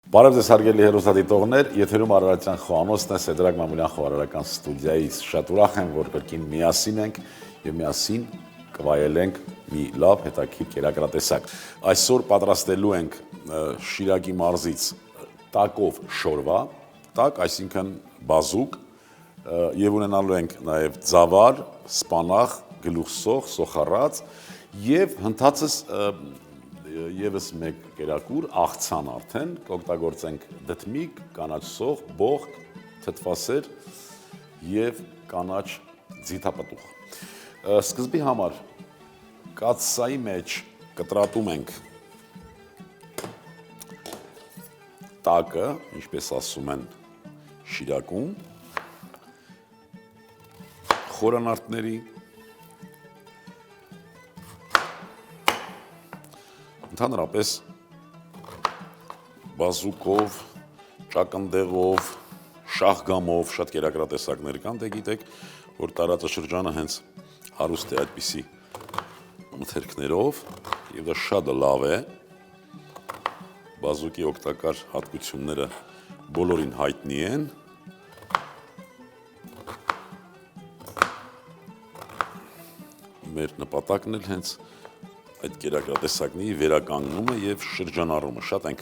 Բարև ձեզ հարգելի հեռուստադիտողներ, եթերում Արարատյան խոհանոցն է, Սեդրակ Մամուլյան խոհարարական ստուդիայից շատ ուրախ եմ, որ կրկին միասին ենք եւ միասին կվայելենք մի լավ հետաքրքիր կերակրատեսակ։ Այսօր պատրաստելու ենք Շիրակի մարզից տակով շորվա, տակ, այսինքն բազուկ, եւ ունենալու ենք նաեւ ձավար, սպանախ, գլուխսող, սոխառած եւ հնդածս Եվս մեկ կերակուր, աղցան արդեն, կօգտագործենք դդմիկ, կանաչ սող, բողկ, թթվասեր և կանաչ ձիթապտուղ։ Սկզբի համար կաթսայի մեջ կտրատում ենք տակը, ինչպես ասում են Շիրակում, խորանարդների, ընդհանրապես բազուկով, ճակնդեղով, շահգամով շատ կերակրատեսակներ կան, դե գիտեք, որ տարածաշրջանը հենց հարուստ է այդպիսի մթերքներով եւ դա շատ լավ է, բազուկի օգտակար հատկությունները բոլորին հայտնի են, մեր նպատակն էլ հենց այդ կերակրատեսակների վերականգնումը եւ շրջանառումը, շատ ենք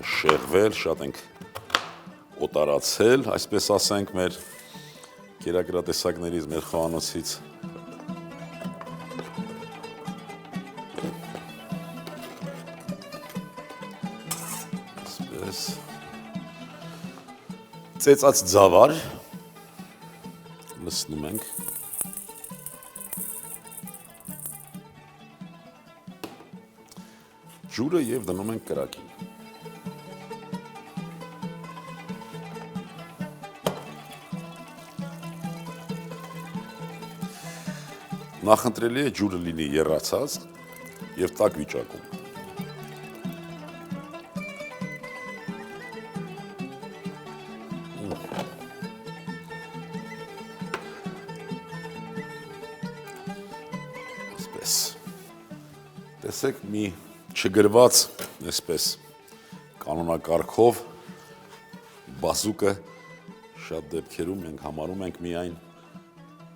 շեղվել, շատ ենք օտարացել, այսպես ասենք մեր կերակրատեսակներից, մեր խոհանոցից։ Այսպես ծեծած ձավար լցնում ենք ջուրը եւ դնում ենք կրակին։ Նախընտրելի է ջուրը լինի եռացած եւ տաք վիճակում։ Այսպես։ Տեսեք մի չգրված, այսպես, կանոնակարգով բազուկը շատ դեպքերում մենք համարում ենք միայն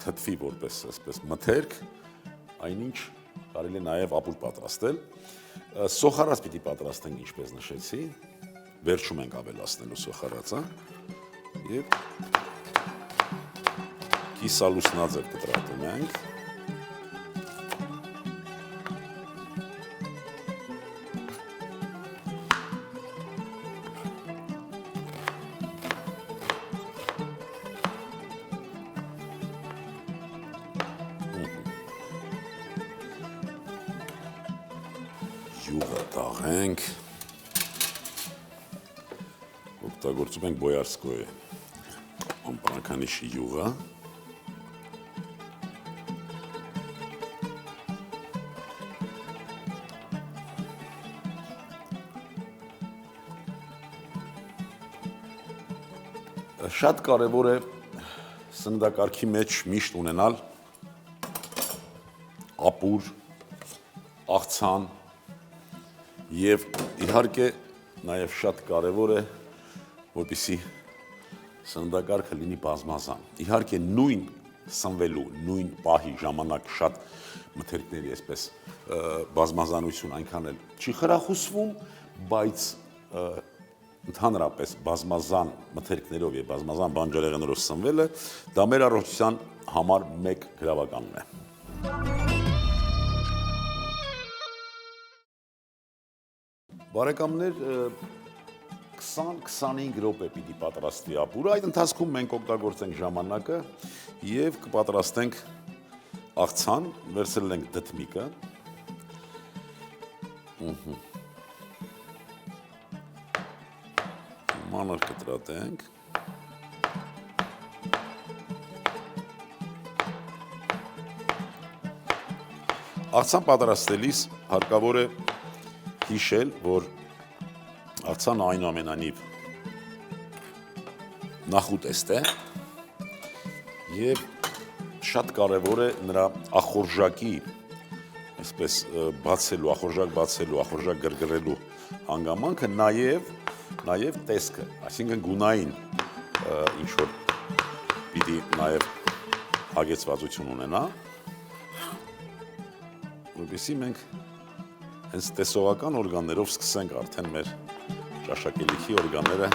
թթվի որպես այսպես մթերք, այնինչ կարելի է նաև ապուր պատրաստել։ Սոխառած պիտի պատրաստենք, ինչպես նշեցի, վերջում ենք ավելացնելու սոխառածը եւ կիսալուսնաձև կտրատում ենք։ Յուղը տաղենք, օգտագործում ենք բոյարսկոյի ամպրանքանիշի յուղը, շատ կարևոր է սննդակարգի մեջ միշտ ունենալ ապուր, աղցան, եւ իհարկե նաեւ շատ կարեւոր է, որպեսզի սննդակարգը լինի բազմազան։ Իհարկե նույն սնվելու, նույն պահի ժամանակ շատ մթերքների այսպես բազմազանություն այնքան էլ չի խրախուսվում, բայց ընդհանրապես բազմազան մթերքներով եւ բազմազան բանջարեղեններով սնվելը դա մեր առողջության համար մեկ գրավականն է։ Բարեկամներ, 20-25 րոպե պիտի պատրաստվի ապուրը, այդ ընթացքում մենք օգտագործենք ժամանակը եւ կպատրաստենք աղցան, վերցրել ենք դդմիկը։ Մանր կտրատենք։ Աղցան պատրաստելիս հարկավոր է հիշել, որ աղցանը այնուամենայնիվ նախուտեստ է եւ շատ կարեւոր է նրա ախորժակի այսպես բացելու, ախորժակ բացելու, ախորժակ գրգռելու հանգամանքը, նաև նաև տեսքը, այսինքն գունային ինչ-որ պիտի նաև հագեցվածություն ունենա, որպեսզի մենք հենց տեսողական օրգաններով սկսենք արդեն մեր ճաշակելիքի օրգանները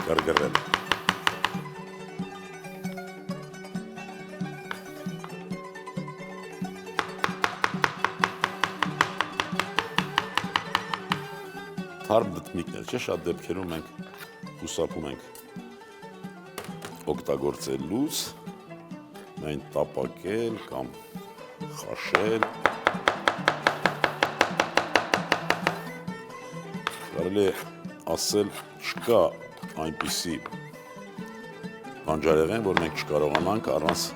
գրգռել։ Թարմ դտմիկներ, չէ, շատ դեպքերում մենք խուսափում ենք օգտագործելուց, այն տապակել կամ խաշել։ Կարելի է ասել, չկա այնպիսի բանջարեղեն, որ մենք չկարողանանք առանց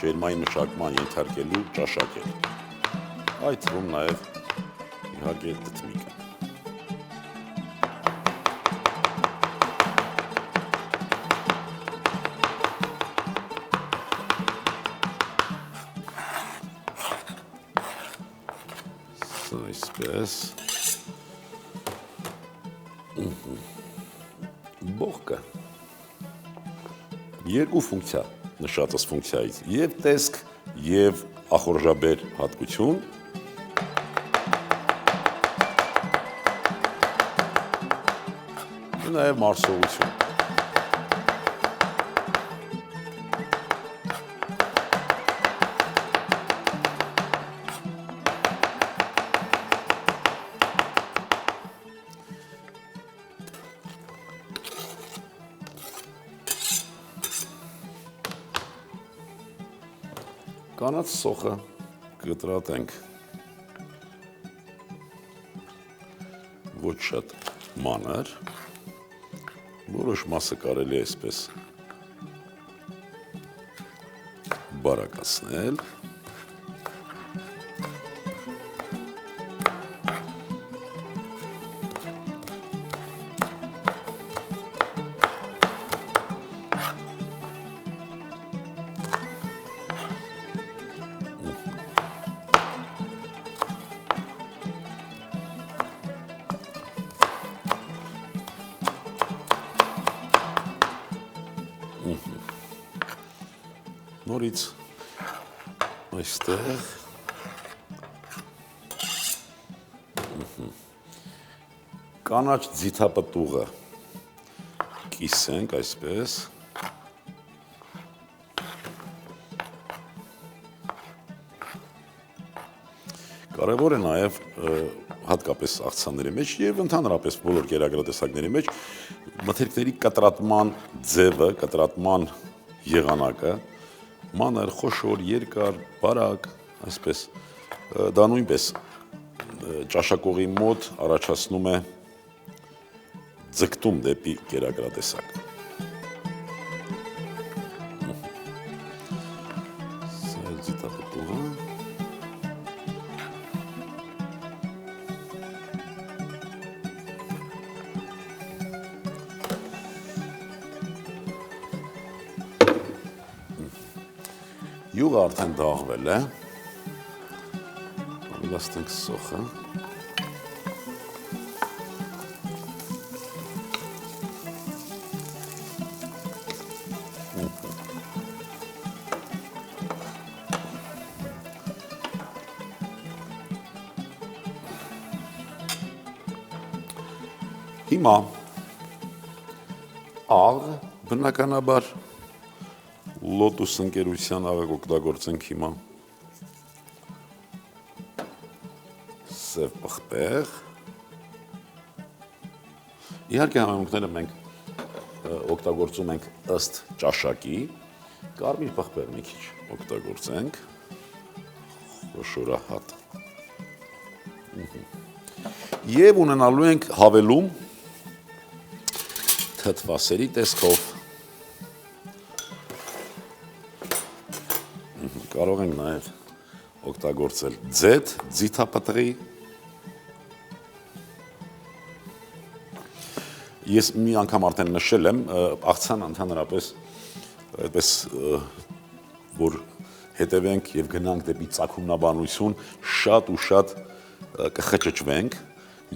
ջերմային մշակման ենթարկելու ճաշակել։ Այդ թվում նաև իհարկե դտմիկը։ Այսպես բողկը երկու ֆունկցիա նշածս ֆունկցիայից եւ տեսք եւ ախորժաբեր հատկություն եւ նաեւ մարսողություն կանաչ սոխը կտրատենք ոչ շատ մանր, որոշ մասը կարելի է այսպես բարակացնել, նորից այստեղ կանաչ ձիթապտուղը կիսենք այսպես կարևոր է նաև հատկապես աղցանների մեջ եւ ընդհանրապես բոլոր կերակրատեսակների մեջ մթերքների կտրատման ձևը, կտրատման եղանակը մանր, խոշոր, երկար, բարակ, այսպես, դա նույնպես ճաշակողի մոտ առաջացնում է ձգտում դեպի կերակրատեսակ։ Սա է ձիթապտուղը։ Յուղը արդեն դաղվել է, ավելացնենք սոխը, հիմա աղ բնականաբար լոտուս ընկերության աղը կօգտագործենք հիմա սև պղպեղ իհարկե համեմունքները մենք օգտագործում ենք ըստ ճաշակի կարմիր պղպեղ մի քիչ օգտագործենք խոշորահատ եւ ունենալու ենք հավելում թթվասերի տեսքով կարող ենք նաև օգտագործել ձեթ, ձիթապտղի։ Ես մի անգամ արդեն նշել եմ, աղցան ընդհանրապես այդպես որ հետևենք եւ գնանք դեպի ծագումնաբանություն, շատ ու շատ կխճճվենք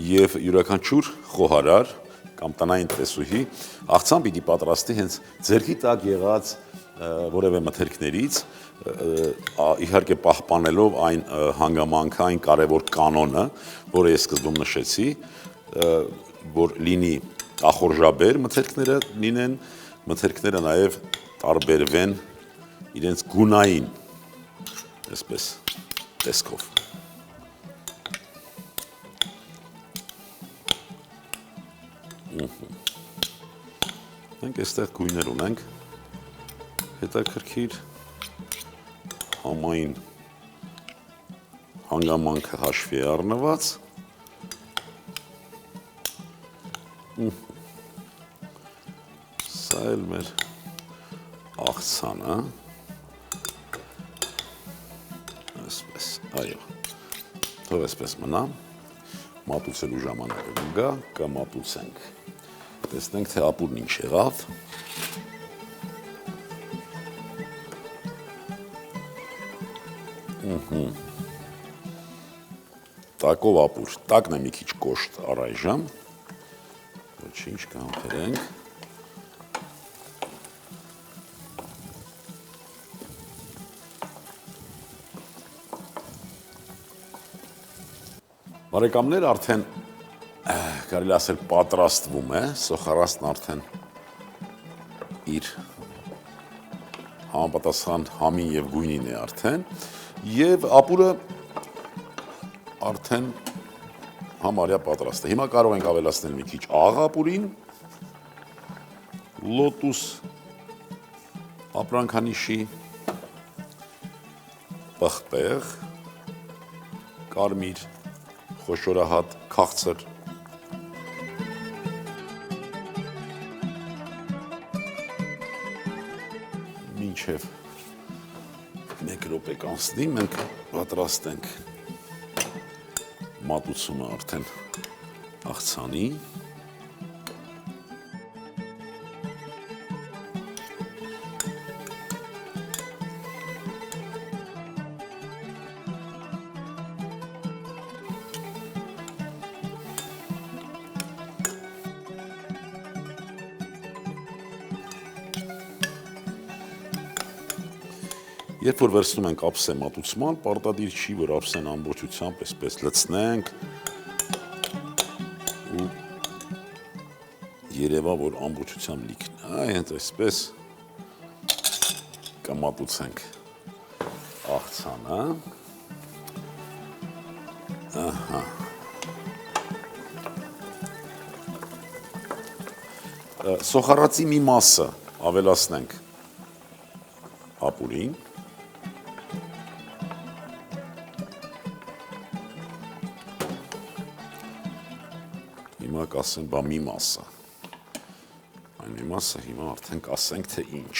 եւ յուրաքանչյուր խոհարար կամ տնային տեսուհի աղցան պիտի պատրաստի հենց ձեռքի տակ եղած որևէ մթերքներից, իհարկե պահպանելով այն հանգամանքային կարևոր կանոնը, որը ես սկզբում նշեցի, որ լինի ախորժաբեր մթերքները լինեն, մթերքները նաև տարբերվեն իրենց գունային, այսպես տեսքով։ Մենք այստեղ գույներ ունենք, հետաքրքիր համային հանգամանքը հաշվի է առնված, սա էլ մեր աղցանը, այսպես, այո, թող այսպես մնա, մատուցելու ժամանակը կգա, կմատուցենք, տեսնենք, թե ապուրն ինչ եղավ, տակով ապուր, տակն է մի քիչ կոշտ առայժմ, ոչինչ կհամբերենք, բարեկամներ արդեն կարելի ասել պատրաստվում է, սոխարաստն արդեն իր համապատասխան համին և գույնին է արդեն և ապուրը արդեն համարյա պատրաստ է։ Հիմա կարող ենք ավելացնել մի քիչ աղ ապուրին, լոտուս ապրանքանիշի, պղպեղ, կարմիր, խոշորահատ, քաղցր, մինչև մեկ րոպե կանցնի, մենք պատրաստենք մատուցումը արդեն աղցանի, Երբ որ վերցնում ենք ափսե մատուցման, պարտադիր չի, որ ափսեն ամբողջությամբ այսպես լցնենք ու երևա, որ ամբողջությամբ լիքն է, հենց այսպես կմատուցենք աղցանը, սոխարածի մի մասը ավելացնենք ապուրին, հիմա կասեմ, բա մի մասը, այն մի մասը հիմա արդեն կասենք, թե ինչ,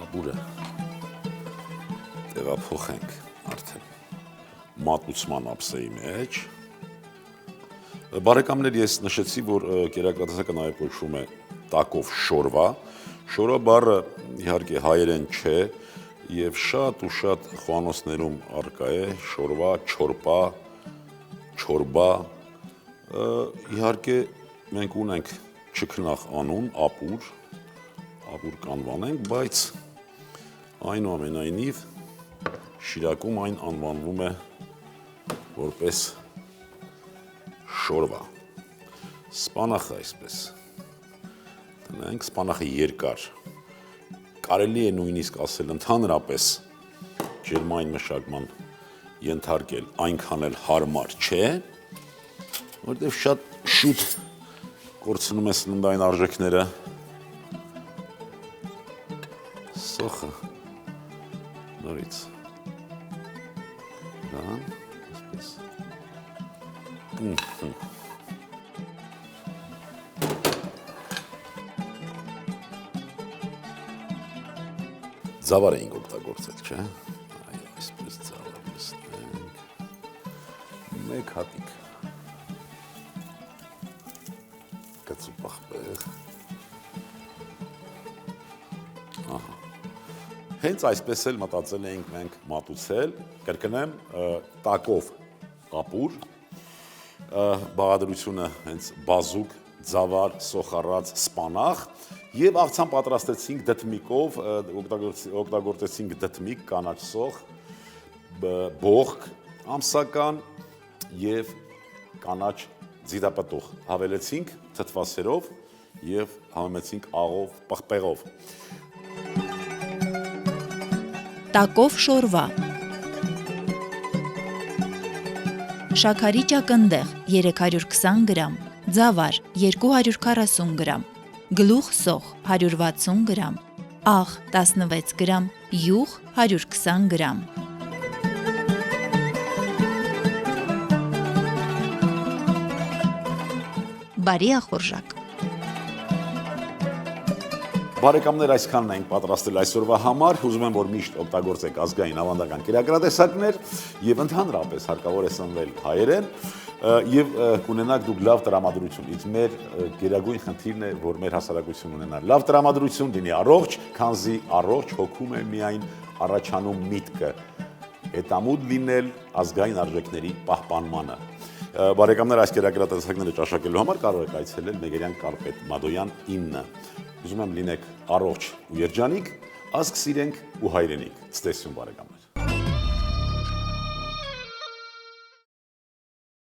ապուրը տեղափոխենք արդեն մատուցման ափսեի մեջ, բարեկամներ ես նշեցի, որ կերակրատեսակը նաև կոչվում է տակով շորվա, շորվա բառը իհարկե հայերեն չէ և շատ ու շատ խոհանոցներում առկա է, շորվա, չորպա, չորբա, իհարկե մենք ունենք չքնաղ անուն, ապուր կանվանենք, բայց այնուամենայնիվ շիրակում այն անվանվում է որպես շորվա, սպանախը այսպես, տնենք, սպանախը երկար, կարելի է նույնիսկ ասել ընդհանրապես ջերմային մշակման ենթարկել այնքան էլ հարմար չէ, որտեղ շատ շուտ կորցնում է սննդային արժեքները, սոխը, նորից, դան, այսպես, Ձավար էինք օգտագործել, չէ, այո, այսպես ձավար լսնենք, մեկ հատիկ, կծու պղպեղ, Հենց այսպես էլ մտածել էինք մենք մատուցել, կրկնեմ, տակով կապուր, բաղադրությունը հենց բազուկ, ձավար, սոխառած, սպանախ եւ աղցան պատրաստեցինք դդմիկով, օգտագործեցինք դդմիկ, կանաչ սոխ, բողք, ամսական եւ կանաչ ձիթապտուղ հավելեցինք թթվասերով եւ համեմեցինք աղով, պղպեղով։ Տակով շորվա Շաքարի ճակնդեղ 320 գրամ, ձավար 240 գրամ, գլուխ սոխ 160 գրամ, աղ 16 գրամ, յուղ 120 գրամ։ Բարի ախորժակ։ Բարեկամներ, այսքանն ենք պատրաստել այսօրվա համար, ուզում եմ, որ միշտ օգտագործեք ազգային ավանդական կերակրատեսակներ եւ ընդհանրապես հարկավոր է սնվել հայերեն եւ կունենաք դուք լավ տրամադրություն։ Իսկ մեր գերագույն խնդիրն է, որ մեր հասարակությունն ունենա լավ տրամադրություն, լինի առողջ, քանզի առողջ հոգում է միայն առաջանում միտքը հետամուտ լինել ազգային արժեքների պահպանմանը։ Բարեկամներ, այս կերակրատեսակները ճաշակելու համար կարող եք այցելել Մեգերյան Կարպետ Մադոյան 9։ Ուզում եմ լինեք առողջ ու երջանիկ, ազգ սիրենք ու հայրենիք։ Ցտեսություն բարեկամներ։